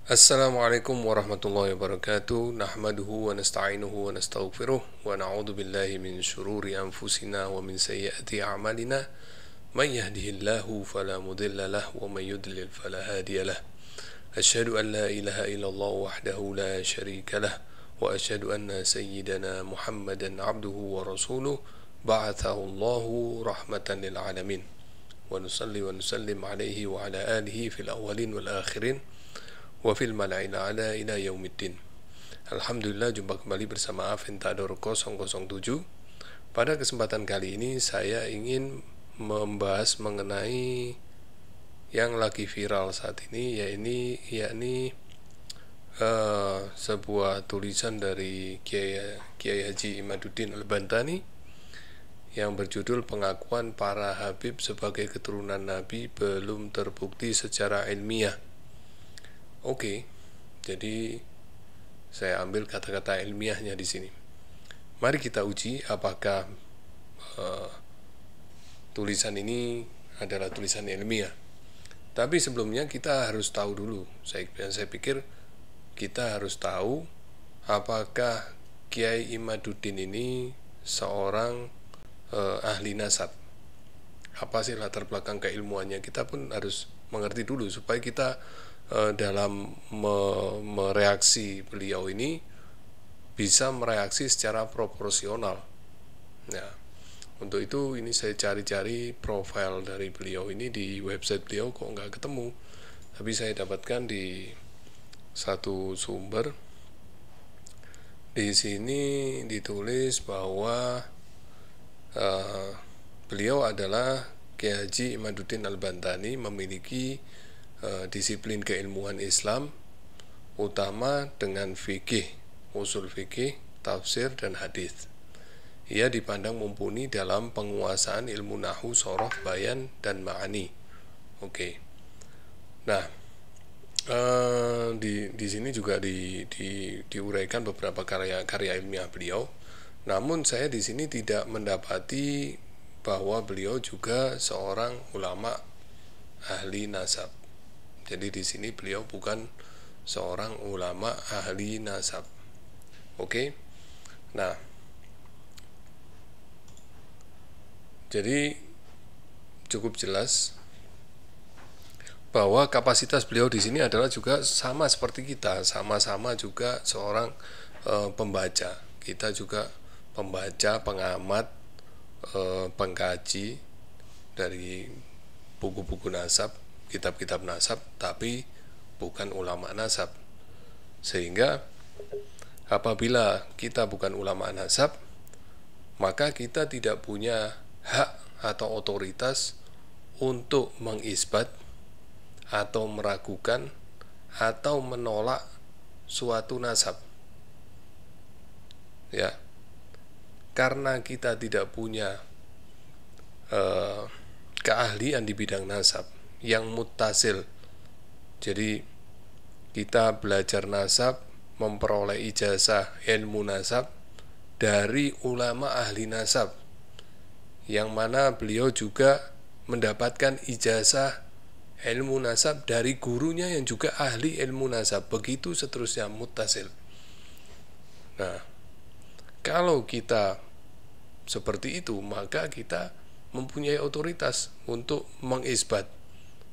Assalamualaikum warahmatullahi wabarakatuh. Nahmaduhu wa nasta'inuhu wa nastaghfiruh wa na'udzu billahi min syururi anfusina wa min sayyiati a'malina. Man yahdihillahu fala mudilla lah wa man yudlil fala hadiya lah. Asyhadu an la ilaha illallah wahdahu la syarika lah wa asyhadu anna sayyidana Muhammadan abduhu wa rasuluh ba'athahu Allahu rahmatan lil alamin. Wa nusalli wa nusallim alaihi wa ala alihi fil awwalin wal akhirin wa fil mala'il ala ila yaumiddin. Alhamdulillah, jumpa kembali bersama Aventador 007. Pada kesempatan kali ini saya ingin membahas mengenai yang lagi viral saat ini, yakni sebuah tulisan dari Kiai Haji Imaduddin Al-Bantani yang berjudul "Pengakuan para Habib sebagai keturunan Nabi belum terbukti secara ilmiah". Oke, jadi saya ambil kata-kata ilmiahnya di sini. Mari kita uji apakah tulisan ini adalah tulisan ilmiah. Tapi sebelumnya kita harus tahu dulu. Saya pikir kita harus tahu apakah Kiai Imaduddin ini seorang ahli nasab. Apa sih latar belakang keilmuannya? Kita pun harus mengerti dulu supaya kita dalam mereaksi beliau ini bisa mereaksi secara proporsional. Nah, untuk itu ini saya cari-cari profil dari beliau ini di website beliau, kok nggak ketemu. Tapi saya dapatkan di satu sumber. Di sini ditulis bahwa beliau adalah Kiai Haji Imaduddin Al-Bantani, memiliki disiplin keilmuan Islam utama dengan fikih, usul fikih, tafsir, dan hadis. Ia dipandang mumpuni dalam penguasaan ilmu nahwu, sorof, bayan, dan ma'ani. Oke. Nah, di sini juga diuraikan beberapa karya ilmiah beliau. Namun saya di sini tidak mendapati bahwa beliau juga seorang ulama ahli nasab. Jadi di sini beliau bukan seorang ulama ahli nasab. Oke. Nah, jadi cukup jelas bahwa kapasitas beliau di sini adalah juga sama seperti kita, sama-sama juga seorang pembaca. Kita juga pembaca, pengamat, pengkaji dari buku-buku nasab, kitab-kitab nasab, tapi bukan ulama nasab. Sehingga apabila kita bukan ulama nasab, maka kita tidak punya hak atau otoritas untuk mengisbat atau meragukan atau menolak suatu nasab. Ya, karena kita tidak punya keahlian di bidang nasab yang muttasil. Jadi kita belajar nasab, memperoleh ijazah ilmu nasab dari ulama ahli nasab, yang mana beliau juga mendapatkan ijazah ilmu nasab dari gurunya yang juga ahli ilmu nasab. Begitu seterusnya, muttasil. Nah, kalau kita seperti itu, maka kita mempunyai otoritas untuk mengisbat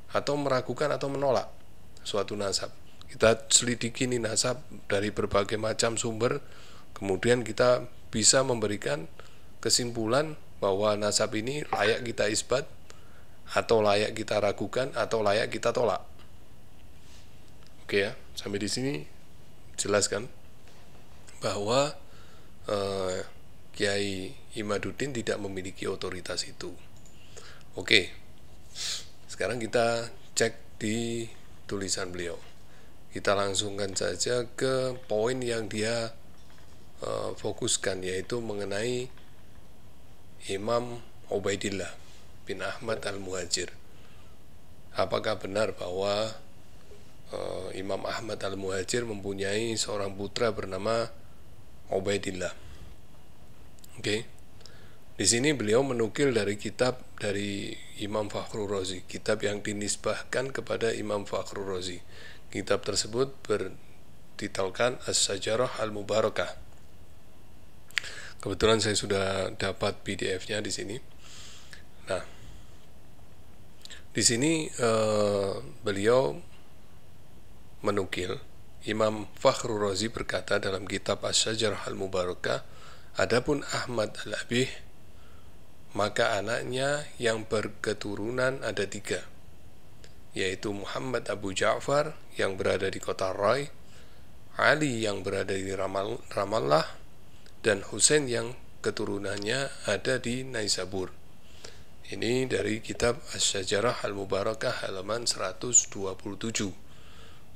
atau meragukan atau menolak suatu nasab. Kita selidiki nih nasab dari berbagai macam sumber, kemudian kita bisa memberikan kesimpulan bahwa nasab ini layak kita isbat, atau layak kita ragukan, atau layak kita tolak. Oke ya, sampai di sini jelaskan bahwa Kiai Imaduddin tidak memiliki otoritas itu. Oke, sekarang kita cek di tulisan beliau. Kita langsungkan saja ke poin yang dia fokuskan, yaitu mengenai Imam Ubaidillah bin Ahmad Al-Muhajir. Apakah benar bahwa Imam Ahmad Al-Muhajir mempunyai seorang putra bernama Ubaidillah? Oke. Di sini beliau menukil dari kitab dari Imam Fakhrur Razi, kitab yang dinisbahkan kepada Imam Fakhrur Razi. Kitab tersebut bertitelkan Asy-Syajarah Al-Mubarakah. Kebetulan saya sudah dapat PDF-nya di sini. Nah, di sini beliau menukil Imam Fakhrur Razi berkata dalam kitab Asy-Syajarah Al-Mubarakah, adapun Ahmad Al-Abih, maka anaknya yang berketurunan ada 3, yaitu Muhammad Abu Ja'far yang berada di kota Rai, Ali yang berada di Ramallah, dan Husain yang keturunannya ada di Naisabur. Ini dari kitab Asy-Syajarah Al-Mubarakah halaman 127.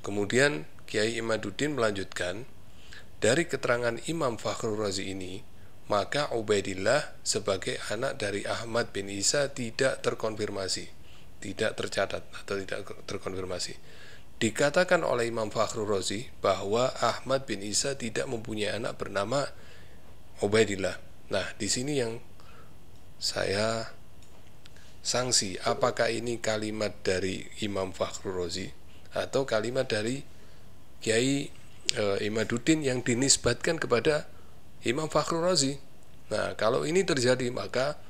Kemudian Kiai Imaduddin melanjutkan, dari keterangan Imam Fakhrur Razi ini, maka Ubaidillah sebagai anak dari Ahmad bin Isa tidak terkonfirmasi, tidak tercatat atau tidak terkonfirmasi. Dikatakan oleh Imam Fakhrur Razi bahwa Ahmad bin Isa tidak mempunyai anak bernama Ubaidillah. Nah, di sini yang saya sanksi, apakah ini kalimat dari Imam Fakhrur Razi atau kalimat dari Kiai Imaduddin yang dinisbatkan kepada Imam Fakhrur Razi. Nah, kalau ini terjadi maka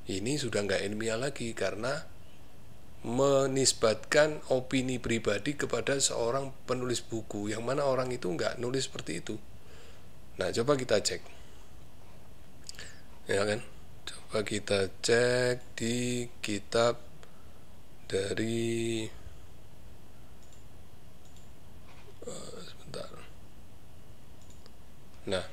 ini sudah nggak ilmiah lagi, karena menisbatkan opini pribadi kepada seorang penulis buku, yang mana orang itu nggak nulis seperti itu. Nah, coba kita cek, ya kan? Coba kita cek di kitab dari sebentar. Nah,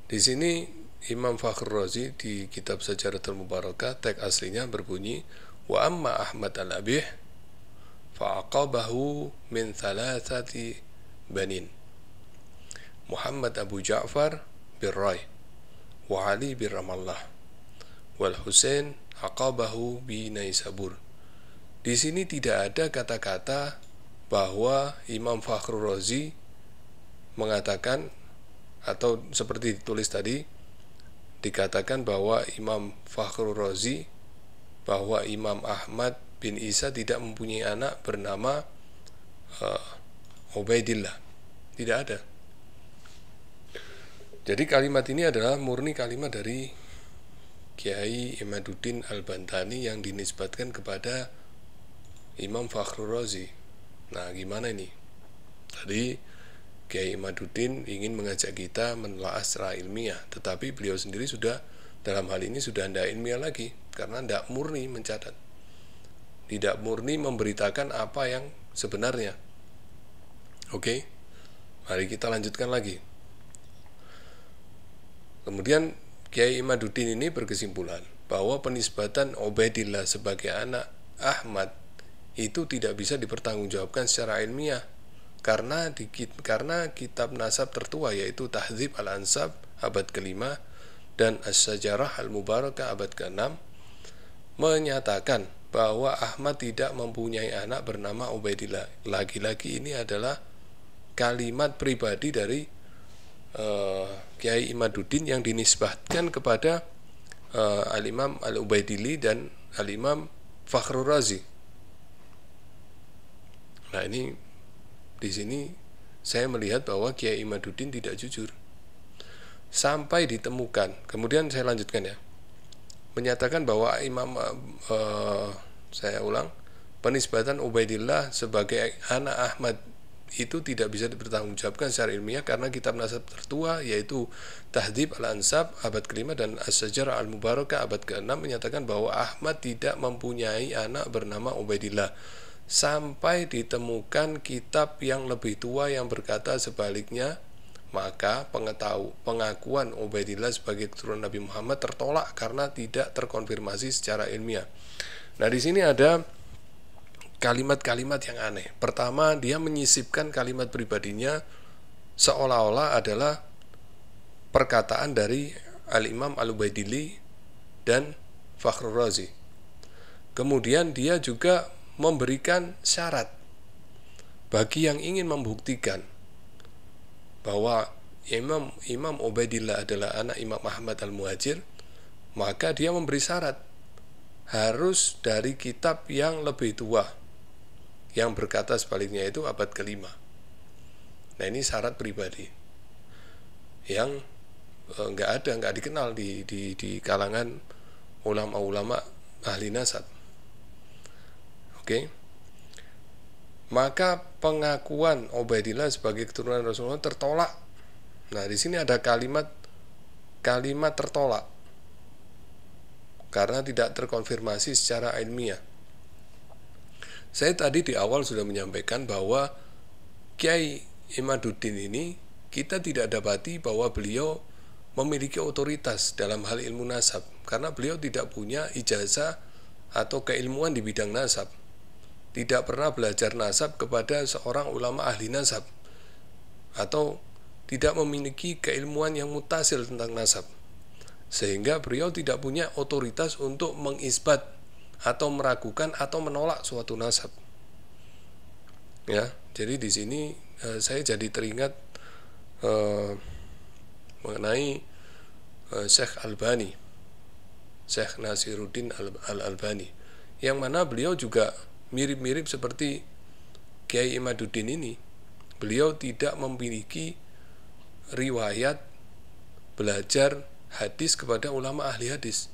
di sini Imam Fakhrur Razi di kitab Syajaratul Mubarakah teks aslinya berbunyi, wa amma Ahmad al-Abih fa'aqabahu min thalathati banin, Muhammad Abu Ja'far bin Rai, wa Ali bin Ramallah, wal Husain aqabahu bi Naisabur. Di sini tidak ada kata-kata bahwa Imam Fakhrur Razi mengatakan, atau seperti ditulis tadi, dikatakan bahwa Imam Fakhrur Razi, bahwa Imam Ahmad bin Isa tidak mempunyai anak bernama Ubaidillah. Tidak ada. Jadi kalimat ini adalah murni kalimat dari Kiai Imaduddin Al-Bantani yang dinisbatkan kepada Imam Fakhrur Razi. Nah, gimana ini? Tadi Kiai Imaduddin ingin mengajak kita menelaah secara ilmiah, tetapi beliau sendiri sudah, dalam hal ini sudah tidak ilmiah lagi, karena tidak murni mencatat, tidak murni memberitakan apa yang sebenarnya. Oke, mari kita lanjutkan lagi. Kemudian Kiai Imaduddin ini berkesimpulan bahwa penisbatan Ubaidillah sebagai anak Ahmad itu tidak bisa dipertanggungjawabkan secara ilmiah, karena kitab nasab tertua yaitu Tahdzib Al-Ansab abad ke-5 dan Asy-Syajarah Al-Mubarakah abad ke-6 menyatakan bahwa Ahmad tidak mempunyai anak bernama Ubaidillah. Lagi-lagi ini adalah kalimat pribadi dari Kiai Imaduddin yang dinisbatkan kepada Al-Imam Al-Ubaidili dan Al-Imam Fakhrur Razi. Nah, ini di sini saya melihat bahwa Kiai Imaduddin tidak jujur sampai ditemukan. Kemudian saya lanjutkan ya, menyatakan bahwa saya ulang, penisbatan Ubaidillah sebagai anak Ahmad itu tidak bisa dipertanggungjawabkan secara ilmiah karena kitab nasab tertua yaitu Tahdzib Al-Ansab abad ke-5 dan Asy-Syajarah Al-Mubarakah abad ke-6 menyatakan bahwa Ahmad tidak mempunyai anak bernama Ubaidillah, sampai ditemukan kitab yang lebih tua yang berkata sebaliknya. Maka pengakuan Ubaidillah sebagai keturunan Nabi Muhammad tertolak karena tidak terkonfirmasi secara ilmiah. Nah, di sini ada kalimat-kalimat yang aneh. Pertama, dia menyisipkan kalimat pribadinya seolah-olah adalah perkataan dari Al-Imam Al-Ubaidili dan Fakhrur Razi. Kemudian dia juga memberikan syarat bagi yang ingin membuktikan bahwa Imam Ubaidillah adalah anak Imam Ahmad Al-Muhajir, maka dia memberi syarat harus dari kitab yang lebih tua, Yang berkata sebaliknya itu abad kelima. Nah, ini syarat pribadi yang nggak dikenal di kalangan ulama-ulama ahli nasab. Oke. Maka pengakuan Ubaidillah sebagai keturunan Rasulullah tertolak. Nah, di sini ada kalimat tertolak karena tidak terkonfirmasi secara ilmiah. Saya tadi di awal sudah menyampaikan bahwa Kiai Imaduddin ini kita tidak dapati bahwa beliau memiliki otoritas dalam hal ilmu nasab karena beliau tidak punya ijazah atau keilmuan di bidang nasab, tidak pernah belajar nasab kepada seorang ulama ahli nasab, atau tidak memiliki keilmuan yang mutasil tentang nasab, sehingga beliau tidak punya otoritas untuk mengisbat atau meragukan atau menolak suatu nasab. Ya, jadi di sini saya jadi teringat mengenai Syekh Albani, Syekh Nasiruddin Al-Albani, yang mana beliau juga mirip-mirip seperti Kiai Imaduddin ini. Beliau tidak memiliki riwayat belajar hadis kepada ulama ahli hadis.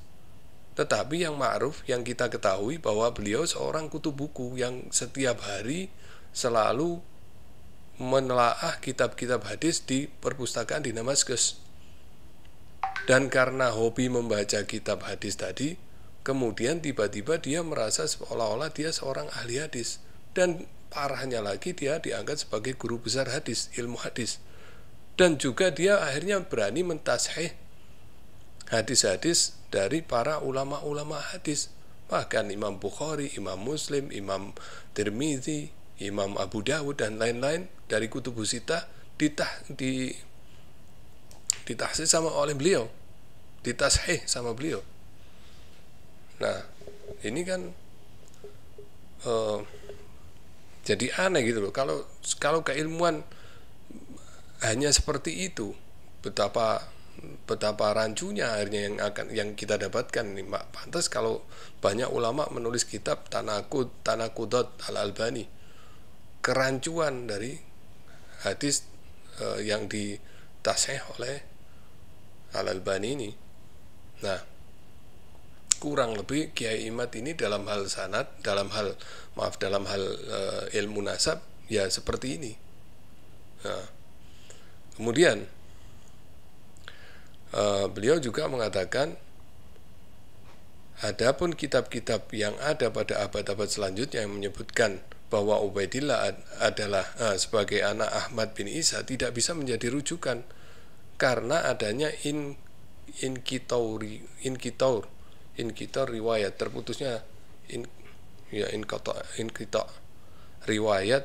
Tetapi yang ma'ruf, yang kita ketahui bahwa beliau seorang kutub buku yang setiap hari selalu menelaah kitab-kitab hadis di perpustakaan di Damaskus. Dan karena hobi membaca kitab hadis tadi, kemudian tiba-tiba dia merasa seolah-olah dia seorang ahli hadis. Dan parahnya lagi, dia diangkat sebagai guru besar hadis, ilmu hadis. Dan juga dia akhirnya berani mentashih hadis-hadis dari para ulama-ulama hadis. Bahkan Imam Bukhari, Imam Muslim, Imam Tirmizi, Imam Abu Dawud dan lain-lain dari kutubus sittah ditahsis sama oleh beliau, ditashih sama beliau. Nah, ini kan jadi aneh gitu loh. Kalau keilmuan hanya seperti itu, betapa rancunya akhirnya yang kita dapatkan ini. Pantas kalau banyak ulama menulis kitab Tanakudat Al-Albani, kerancuan dari hadis yang ditashih oleh Al-Albani ini. Nah, kurang lebih Kiai Imad ini dalam hal sanad, dalam hal ilmu nasab ya seperti ini. Nah, kemudian beliau juga mengatakan, adapun kitab-kitab yang ada pada abad-abad selanjutnya yang menyebutkan bahwa Ubaidillah adalah sebagai anak Ahmad bin Isa tidak bisa menjadi rujukan karena adanya inkitor riwayat, terputusnya riwayat,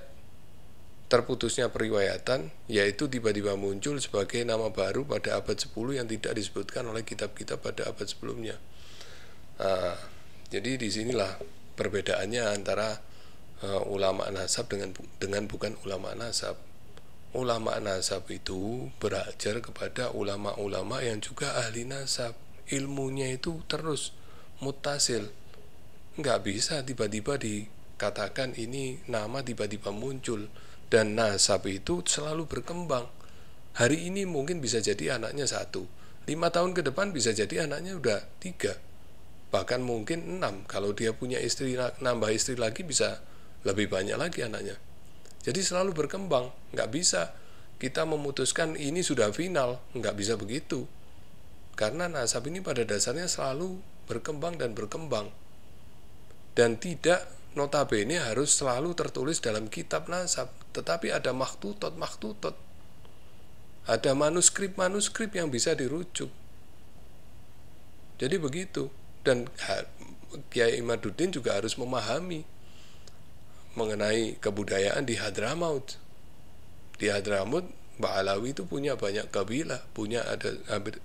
terputusnya periwayatan, yaitu tiba-tiba muncul sebagai nama baru pada abad 10 yang tidak disebutkan oleh kitab-kitab pada abad sebelumnya. Jadi disinilah perbedaannya antara ulama nasab dengan bukan ulama nasab. Ulama nasab itu belajar kepada ulama-ulama yang juga ahli nasab. Ilmunya itu terus mutasil. Nggak bisa tiba-tiba dikatakan ini nama tiba-tiba muncul. Dan nasab itu selalu berkembang. Hari ini mungkin bisa jadi anaknya 1, 5 tahun ke depan bisa jadi anaknya udah 3, bahkan mungkin 6. Kalau dia punya istri, nambah istri lagi bisa lebih banyak lagi anaknya. Jadi selalu berkembang. Nggak bisa kita memutuskan ini sudah final, nggak bisa begitu. Karena nasab ini pada dasarnya selalu berkembang dan berkembang. Dan tidak notabene harus selalu tertulis dalam kitab nasab, tetapi ada makhtutot, ada manuskrip yang bisa dirujuk. Jadi begitu. Dan Kiai Imaduddin juga harus memahami mengenai kebudayaan di Hadramaut. Di Hadramaut, Ba'alawi itu punya banyak kabilah, ada hampir,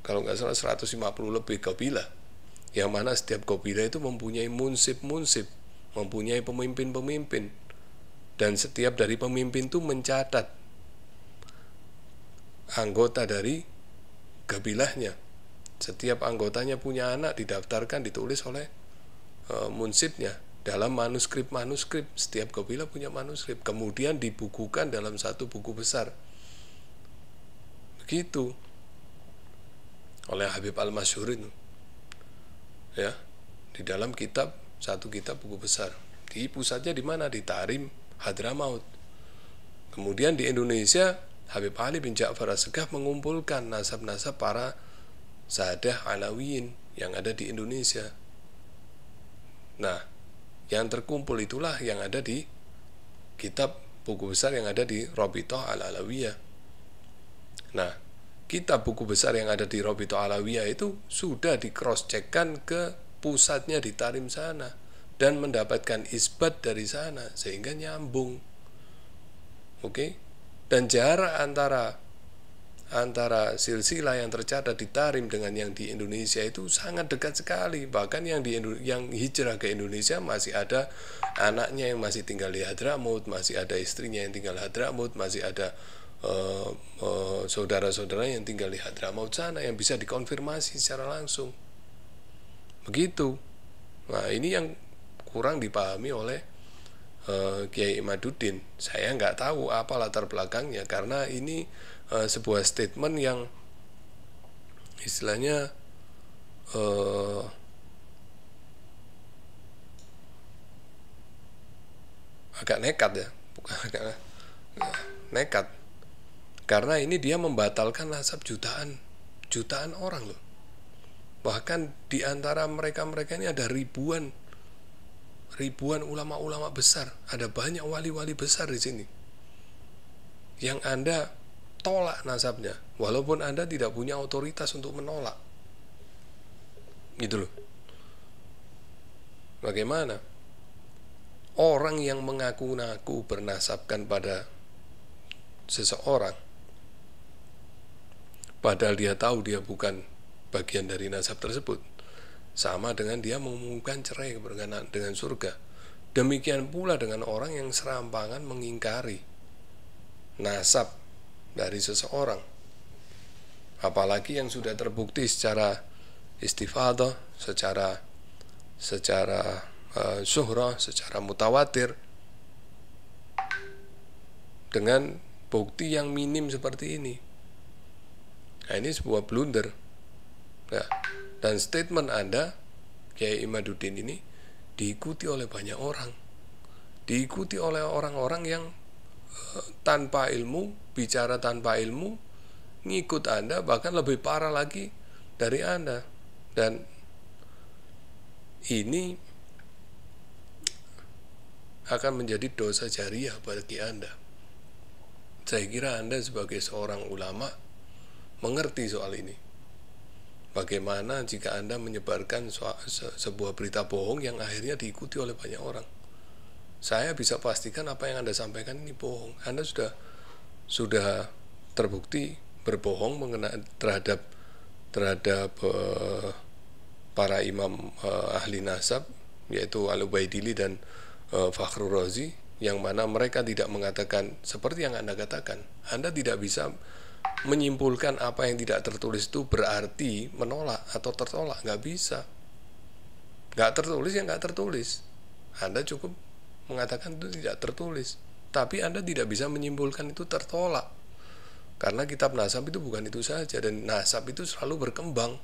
kalau nggak salah 150 lebih kabilah, yang mana setiap kabilah itu mempunyai munsib, mempunyai pemimpin, dan setiap dari pemimpin itu mencatat anggota dari kabilahnya. Setiap anggotanya punya anak, didaftarkan, ditulis oleh munsibnya, dalam manuskrip-manuskrip. Setiap kabilah punya manuskrip, kemudian dibukukan dalam satu buku besar. Begitu oleh Habib Al-Masyhur itu, ya, di dalam satu kitab buku besar. Di pusatnya di mana? Di Tarim, Hadramaut. Kemudian di Indonesia, Habib Ali bin Ja'far As-Segaf mengumpulkan nasab-nasab para Sahadah Alawiyin yang ada di Indonesia. Nah, yang terkumpul itulah yang ada di kitab buku besar yang ada di Rabithah Al-Alawiyah. Nah, kitab buku besar yang ada di Rabithah Alawiyah itu sudah di cross checkkan ke pusatnya di Tarim sana dan mendapatkan isbat dari sana sehingga nyambung. Oke? Dan jarak antara silsilah yang tercatat di Tarim dengan yang di Indonesia itu sangat dekat sekali. Bahkan yang hijrah ke Indonesia masih ada anaknya yang masih tinggal di Hadramaut, masih ada istrinya yang tinggal di Hadramaut, masih ada saudara-saudara yang tinggal di Hadramaut sana yang bisa dikonfirmasi secara langsung. Begitu. Nah, ini yang kurang dipahami oleh Kiai Imaduddin. Saya nggak tahu apa latar belakangnya, karena ini sebuah statement yang istilahnya agak nekat ya, bukan agak nekat, karena ini dia membatalkan nasab jutaan orang loh. Bahkan di antara mereka ini ada ribuan ulama-ulama besar, ada banyak wali-wali besar di sini yang Anda tolak nasabnya, walaupun Anda tidak punya otoritas untuk menolak. Gitu loh. Bagaimana orang yang mengaku-ngaku bernasabkan pada seseorang, padahal dia tahu dia bukan bagian dari nasab tersebut, sama dengan dia mengumumkan cerai berkenaan dengan surga. Demikian pula dengan orang yang serampangan mengingkari nasab dari seseorang, apalagi yang sudah terbukti secara istifadah, secara syuhrah, secara mutawatir, dengan bukti yang minim seperti ini. Nah, ini sebuah blunder. Nah, dan statement Anda, Kiai Imaduddin, ini diikuti oleh banyak orang, diikuti oleh orang-orang yang tanpa ilmu, bicara tanpa ilmu, ngikut Anda, bahkan lebih parah lagi dari Anda. Dan ini akan menjadi dosa jariah bagi Anda. Saya kira Anda sebagai seorang ulama mengerti soal ini. Bagaimana jika Anda menyebarkan sebuah berita bohong yang akhirnya diikuti oleh banyak orang? Saya bisa pastikan apa yang Anda sampaikan ini bohong. Anda sudah terbukti berbohong terhadap para imam ahli nasab, yaitu Al-Ubaidili dan Fakhrur Razi, yang mana mereka tidak mengatakan seperti yang Anda katakan. Anda tidak bisa menyimpulkan apa yang tidak tertulis itu berarti menolak atau tertolak. Nggak bisa. Nggak tertulis ya nggak tertulis. Anda cukup mengatakan itu tidak tertulis, tapi Anda tidak bisa menyimpulkan itu tertolak, karena kitab nasab itu bukan itu saja, dan nasab itu selalu berkembang.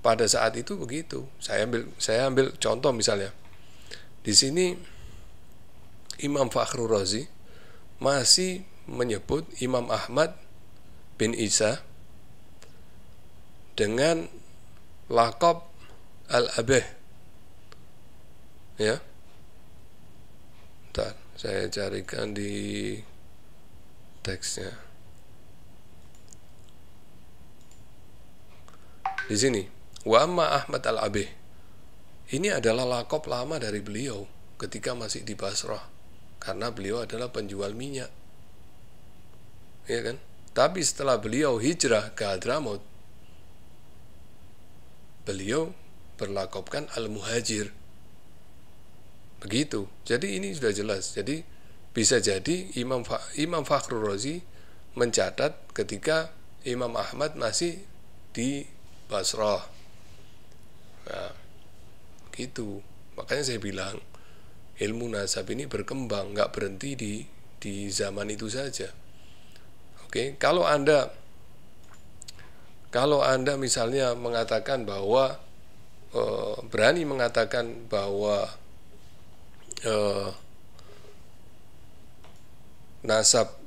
Pada saat itu begitu. Saya ambil contoh misalnya. Di sini Imam Fakhrur Razi masih menyebut Imam Ahmad bin Isa dengan laqab Al-Abih. Ya. Bentar, saya carikan di teksnya. Di sini, wa amma Ahmad Al-Abih. Ini adalah laqab lama dari beliau ketika masih di Basrah, karena beliau adalah penjual minyak. Ya kan? Tapi setelah beliau hijrah ke Hadramaut, beliau berlaqabkan Al-Muhajir. Begitu. Jadi ini sudah jelas. Jadi bisa jadi Imam Fakhrur Razi mencatat ketika Imam Ahmad masih di Basrah. Nah, gitu. Makanya saya bilang, ilmu nasab ini berkembang, nggak berhenti di zaman itu saja. Oke, kalau Anda misalnya mengatakan bahwa berani mengatakan bahwa nasab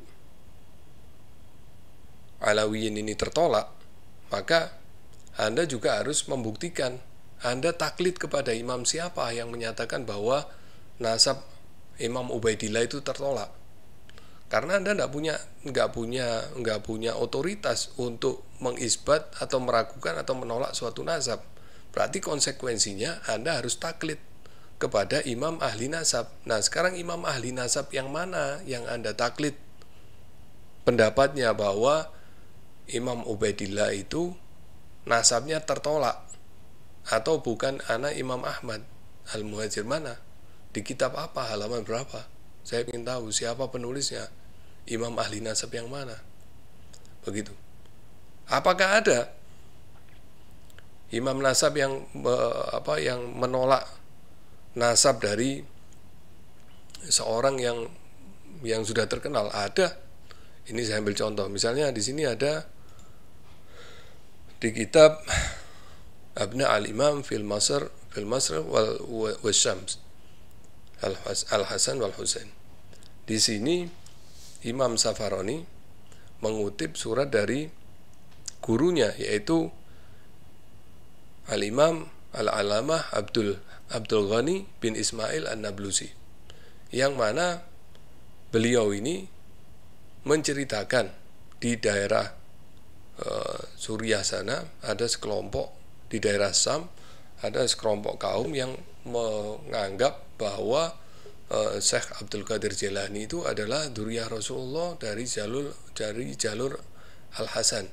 Alawiyin ini tertolak, maka Anda juga harus membuktikan Anda taklid kepada imam siapa yang menyatakan bahwa nasab Imam Ubaidillah itu tertolak. Karena Anda nggak punya otoritas untuk mengisbat atau meragukan atau menolak suatu nasab. Berarti konsekuensinya Anda harus taklid kepada imam ahli nasab. Nah, sekarang imam ahli nasab yang mana yang Anda taklid? Pendapatnya bahwa Imam Ubaidillah itu nasabnya tertolak atau bukan anak Imam Ahmad Al-Muhajir mana? Di kitab apa? Halaman berapa? Saya ingin tahu siapa penulisnya. Imam ahli nasab yang mana? Begitu. Apakah ada imam nasab yang menolak nasab dari seorang yang sudah terkenal? Ada. Ini saya ambil contoh. Misalnya di sini ada di kitab Abna al-Imam fil Masr wal Syams Al-Hasan wal Husain. Di sini Imam Safarani mengutip surat dari gurunya, yaitu Al-Imam Al-Alamah Abdul Ghani bin Ismail An-Nablusi, yang mana beliau ini menceritakan di daerah Suriah sana ada sekelompok, di daerah Sam ada sekelompok kaum yang menganggap bahwa Syekh Abdul Qadir Jailani itu adalah dzurriyyah Rasulullah dari jalur Al-Hasan.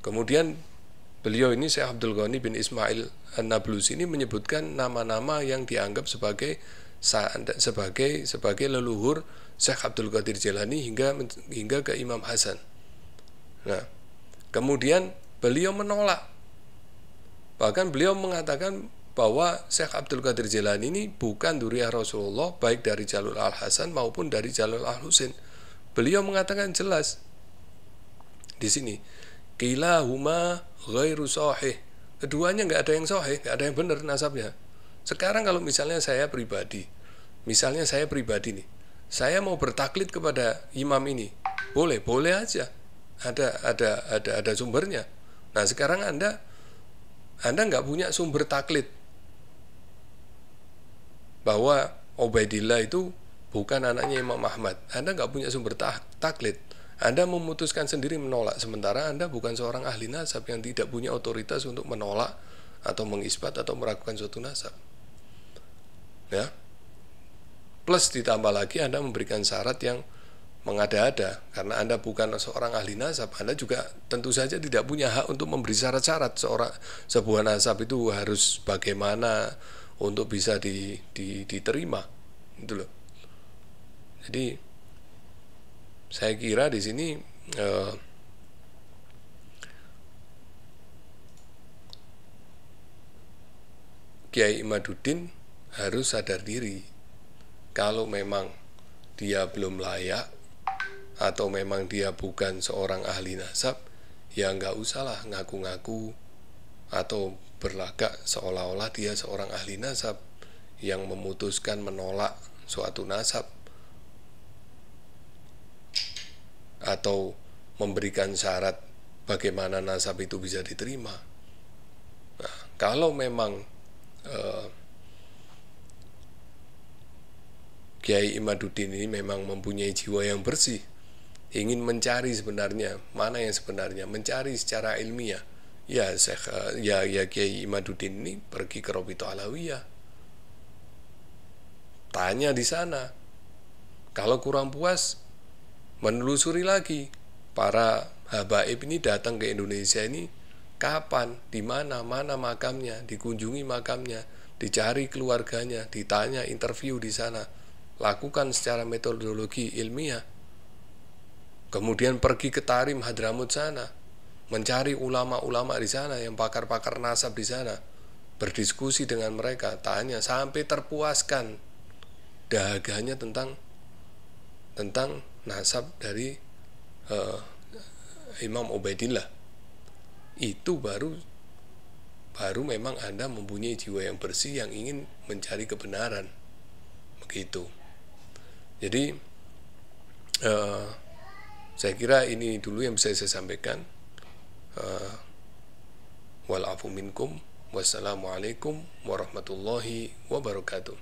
Kemudian beliau ini, Syekh Abdul Ghani bin Ismail An-Nablusi, ini menyebutkan nama-nama yang dianggap sebagai leluhur Syekh Abdul Qadir Jailani hingga ke Imam Hasan. Nah, kemudian beliau menolak. Bahkan beliau mengatakan bahwa Syekh Abdul Qadir Jailani ini bukan dzurriyyah Rasulullah, baik dari jalur Al-Hasan maupun dari jalur Al-Husain. Beliau mengatakan jelas di sini, kilahuma ghairu sahih. Keduanya nggak ada yang sahih, nggak ada yang benar nasabnya. Sekarang kalau misalnya saya pribadi nih, saya mau bertaklid kepada imam ini, boleh aja. Ada sumbernya. Nah, sekarang Anda nggak punya sumber taklid bahwa Ubaidillah itu bukan anaknya Imam Ahmad. Anda nggak punya sumber taklid. Anda memutuskan sendiri menolak, sementara Anda bukan seorang ahli nasab yang tidak punya otoritas untuk menolak atau mengisbat atau meragukan suatu nasab. Ya. Plus ditambah lagi Anda memberikan syarat yang mengada-ada. Karena Anda bukan seorang ahli nasab, Anda juga tentu saja tidak punya hak untuk memberi syarat-syarat sebuah nasab itu harus bagaimana untuk bisa diterima. Itu loh. Jadi saya kira di sini Kiai Imaduddin harus sadar diri. Kalau memang dia belum layak atau memang dia bukan seorang ahli nasab, ya nggak usahlah ngaku-ngaku atau berlagak seolah-olah dia seorang ahli nasab yang memutuskan menolak suatu nasab atau memberikan syarat bagaimana nasab itu bisa diterima. Nah, kalau memang Kiai Imaduddin ini memang mempunyai jiwa yang bersih, ingin mencari sebenarnya mana yang sebenarnya, mencari secara ilmiah, ya Kiai Imaduddin ini pergi ke Rabithah Alawiyah, tanya di sana. Kalau kurang puas, menelusuri lagi. Para habaib ini datang ke Indonesia ini kapan, di mana makamnya, dikunjungi makamnya, dicari keluarganya, ditanya, interview di sana, lakukan secara metodologi ilmiah. Kemudian pergi ke Tarim Hadramut sana, mencari ulama-ulama di sana yang pakar-pakar nasab di sana. berdiskusi dengan mereka, tanya sampai terpuaskan dahaganya tentang nasab dari Imam Ubaidillah. Itu baru memang Anda mempunyai jiwa yang bersih yang ingin mencari kebenaran, begitu. Jadi saya kira ini dulu yang bisa saya sampaikan. Wal afu minkum. Wassalamualaikum warahmatullahi wabarakatuh.